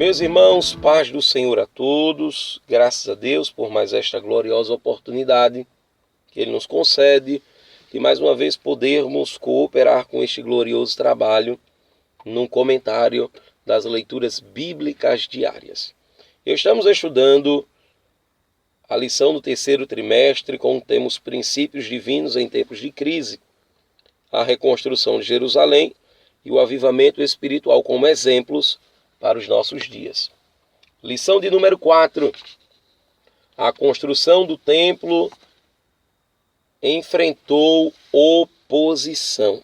Meus irmãos, paz do Senhor a todos, graças a Deus por mais esta gloriosa oportunidade que Ele nos concede de mais uma vez podermos cooperar com este glorioso trabalho num comentário das leituras bíblicas diárias. Estamos estudando a lição do terceiro trimestre com o tema Os Princípios Divinos em Tempos de Crise, a reconstrução de Jerusalém e o avivamento espiritual como exemplos para os nossos dias. Lição de número 4. A construção do templo enfrentou oposição.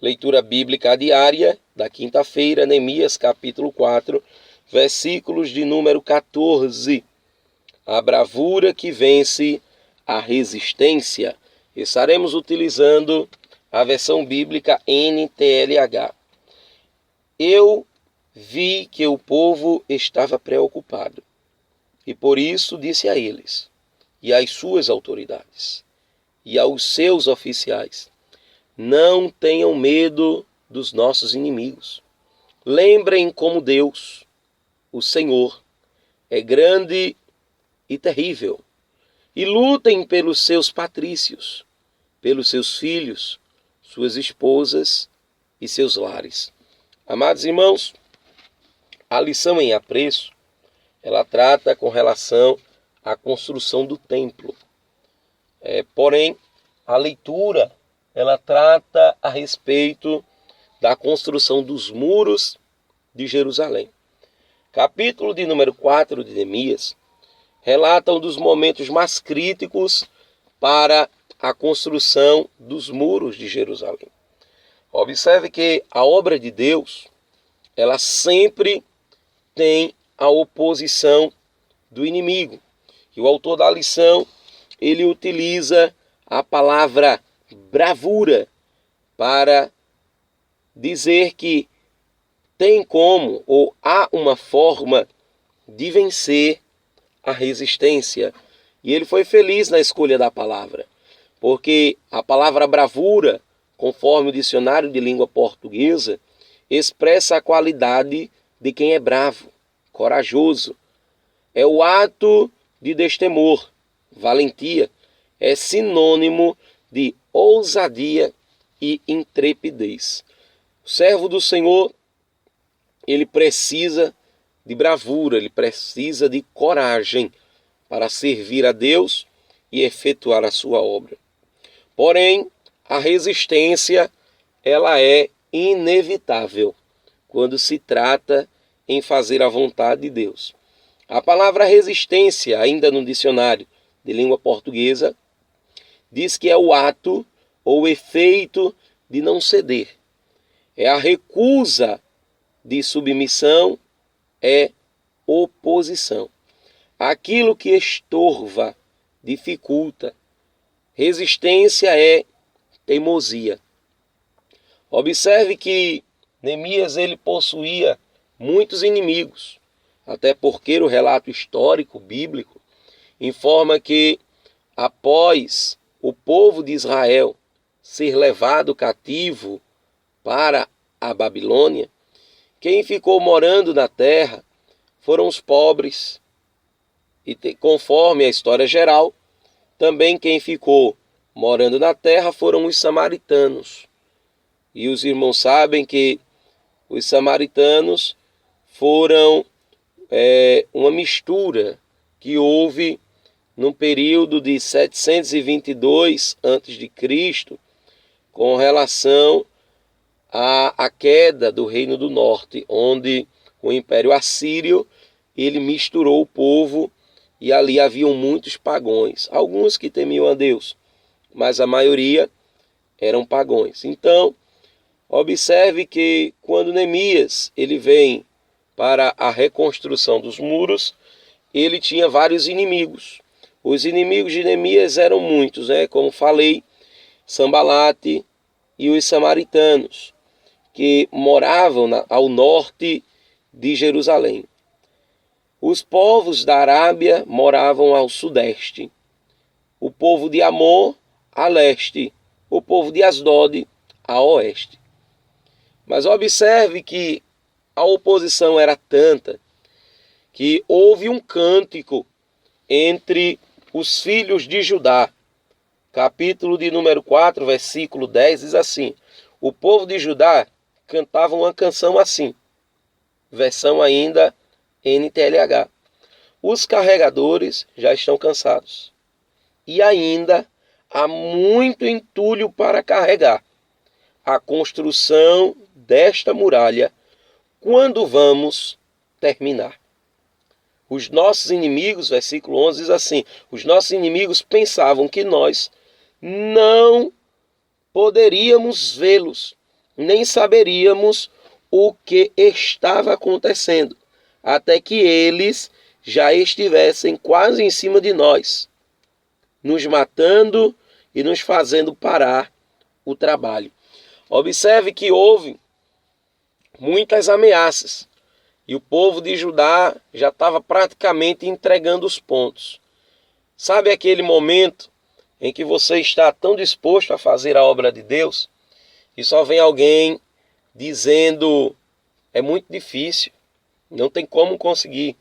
Leitura bíblica diária da quinta-feira, Neemias capítulo 4, versículos de número 14. A bravura que vence a resistência. Estaremos utilizando a versão bíblica NTLH. Eu vi que o povo estava preocupado, e por isso disse a eles, e às suas autoridades, e aos seus oficiais, não tenham medo dos nossos inimigos. Lembrem como Deus, o Senhor, é grande e terrível, e lutem pelos seus patrícios, pelos seus filhos, suas esposas e seus lares. Amados irmãos, a lição em apreço, ela trata com relação à construção do templo. Porém, a leitura, ela trata a respeito da construção dos muros de Jerusalém. Capítulo de número 4 de Neemias relata um dos momentos mais críticos para a construção dos muros de Jerusalém. Observe que a obra de Deus, ela sempre tem a oposição do inimigo. E o autor da lição, ele utiliza a palavra bravura para dizer que tem como ou há uma forma de vencer a resistência. E ele foi feliz na escolha da palavra, porque a palavra bravura, conforme o dicionário de língua portuguesa, expressa a qualidade de quem é bravo, corajoso. É o ato de destemor, valentia. É sinônimo de ousadia e intrepidez. O servo do Senhor, ele precisa de bravura, ele precisa de coragem para servir a Deus e efetuar a sua obra. Porém, a resistência, ela é inevitável quando se trata em fazer a vontade de Deus. A palavra resistência, ainda no dicionário de língua portuguesa, diz que é o ato ou efeito de não ceder. É a recusa de submissão, é oposição. Aquilo que estorva, dificulta. Resistência é teimosia. Observe que Neemias, ele possuía muitos inimigos, até porque o relato histórico bíblico informa que após o povo de Israel ser levado cativo para a Babilônia, quem ficou morando na terra foram os pobres, e conforme a história geral, também quem ficou morando na terra foram os samaritanos. E os irmãos sabem que os samaritanos foram uma mistura que houve no período de 722 a.C., com relação à queda do Reino do Norte, onde o Império Assírio ele misturou o povo e ali haviam muitos pagãos, alguns que temiam a Deus, mas a maioria eram pagãos. Então, observe que quando Neemias ele vem para a reconstrução dos muros, ele tinha vários inimigos. Os inimigos de Neemias eram muitos, como falei, Sambalate e os samaritanos, que moravam ao norte de Jerusalém. Os povos da Arábia moravam ao sudeste, o povo de Amon a leste, o povo de Asdod a oeste. Mas observe que a oposição era tanta que houve um cântico entre os filhos de Judá. Capítulo de número 4, versículo 10, diz assim: o povo de Judá cantava uma canção assim, versão ainda NTLH. Os carregadores já estão cansados e ainda há muito entulho para carregar. A construção desta muralha, quando vamos terminar? Os nossos inimigos, versículo 11 diz assim: os nossos inimigos pensavam que nós não poderíamos vê-los, nem saberíamos o que estava acontecendo, até que eles já estivessem quase em cima de nós, nos matando e nos fazendo parar o trabalho. Observe que houve muitas ameaças e o povo de Judá já estava praticamente entregando os pontos. Sabe aquele momento em que você está tão disposto a fazer a obra de Deus e só vem alguém dizendo: é muito difícil, não tem como conseguir,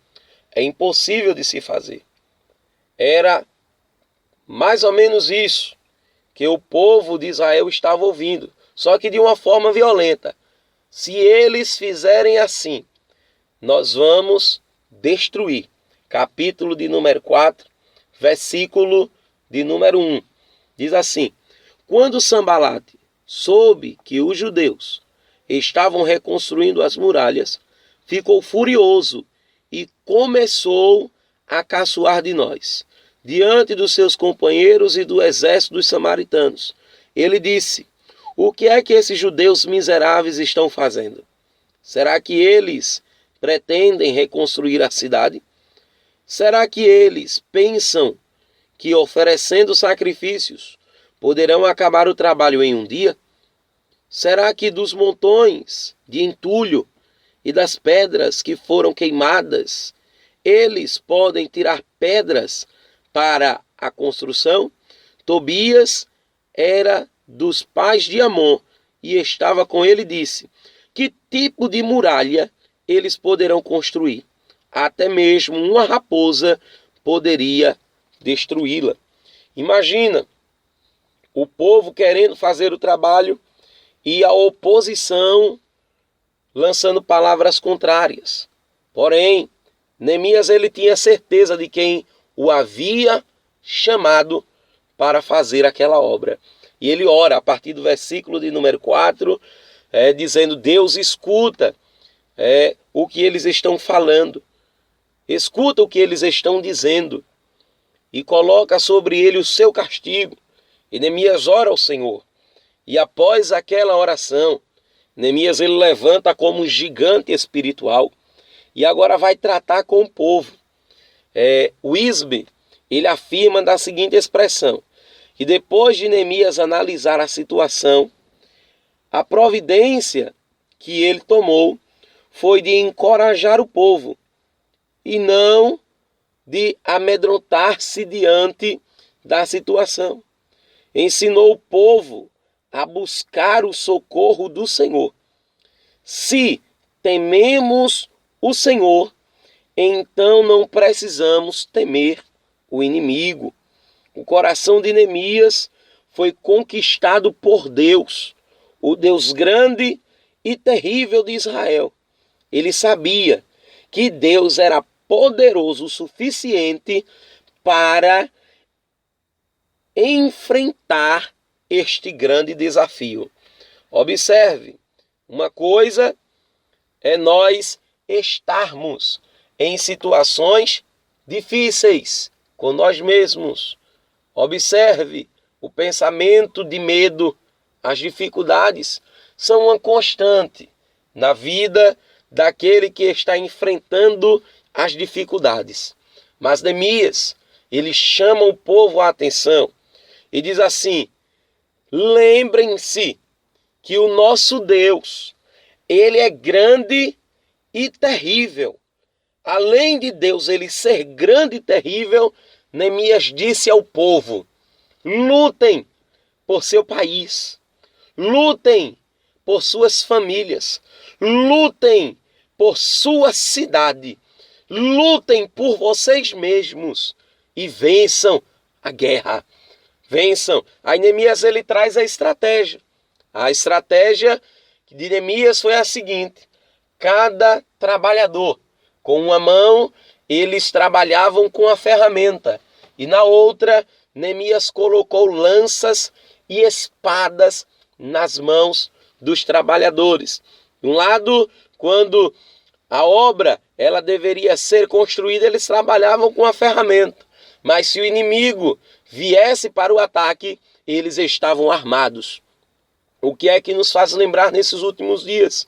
é impossível de se fazer. Era mais ou menos isso que o povo de Israel estava ouvindo, só que de uma forma violenta. Se eles fizerem assim, nós vamos destruir. Capítulo de número 4, versículo de número 1. Diz assim: quando Sambalate soube que os judeus estavam reconstruindo as muralhas, ficou furioso e começou a caçoar de nós, diante dos seus companheiros e do exército dos samaritanos. Ele disse: o que é que esses judeus miseráveis estão fazendo? Será que eles pretendem reconstruir a cidade? Será que eles pensam que oferecendo sacrifícios poderão acabar o trabalho em um dia? Será que dos montões de entulho e das pedras que foram queimadas, eles podem tirar pedras para a construção? Tobias era dos pais de Amon e estava com ele e disse: que tipo de muralha eles poderão construir? Até mesmo uma raposa poderia destruí-la. Imagina o povo querendo fazer o trabalho e a oposição lançando palavras contrárias. Porém, Neemias ele tinha certeza de quem o havia chamado para fazer aquela obra. E ele ora a partir do versículo de número 4, dizendo: Deus, escuta o que eles estão falando, escuta o que eles estão dizendo e coloca sobre ele o seu castigo. E Neemias ora ao Senhor. E após aquela oração, Neemias ele levanta como um gigante espiritual e agora vai tratar com o povo. O Isbe, ele afirma da seguinte expressão: que depois de Neemias analisar a situação, a providência que ele tomou foi de encorajar o povo e não de amedrontar-se diante da situação. Ensinou o povo a buscar o socorro do Senhor. Se tememos o Senhor, então não precisamos temer o inimigo. O coração de Neemias foi conquistado por Deus, o Deus grande e terrível de Israel. Ele sabia que Deus era poderoso o suficiente para enfrentar este grande desafio. Observe, uma coisa é nós estarmos em situações difíceis com nós mesmos. Observe, o pensamento de medo, as dificuldades são uma constante na vida daquele que está enfrentando as dificuldades. Mas Neemias, ele chama o povo à atenção e diz assim: lembrem-se que o nosso Deus, ele é grande e terrível. Além de Deus ele ser grande e terrível, Neemias disse ao povo: lutem por seu país, lutem por suas famílias, lutem por sua cidade, lutem por vocês mesmos e vençam a guerra. Vençam. Aí Neemias ele traz a estratégia. A estratégia de Neemias foi a seguinte: cada trabalhador, com uma mão, eles trabalhavam com a ferramenta, e na outra, Neemias colocou lanças e espadas nas mãos dos trabalhadores. De um lado, quando a obra ela deveria ser construída, eles trabalhavam com a ferramenta. Mas se o inimigo viesse para o ataque, eles estavam armados. O que é que nos faz lembrar nesses últimos dias?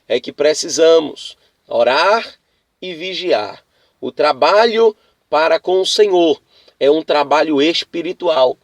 É que precisamos orar e vigiar. O trabalho para com o Senhor é um trabalho espiritual.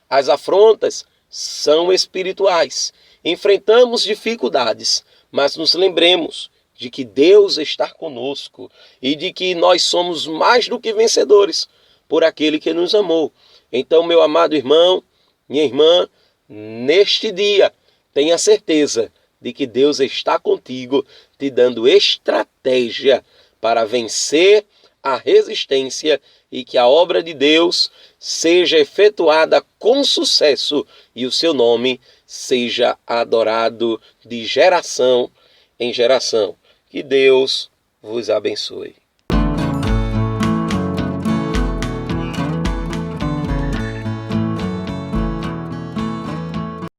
As afrontas são espirituais. Enfrentamos dificuldades, mas nos lembremos de que Deus está conosco e de que nós somos mais do que vencedores por aquele que nos amou. Então, meu amado irmão, minha irmã, neste dia, tenha certeza de que Deus está contigo, te dando estratégia para vencer a resistência e que a obra de Deus seja efetuada com sucesso e o seu nome seja adorado de geração em geração. Que Deus vos abençoe.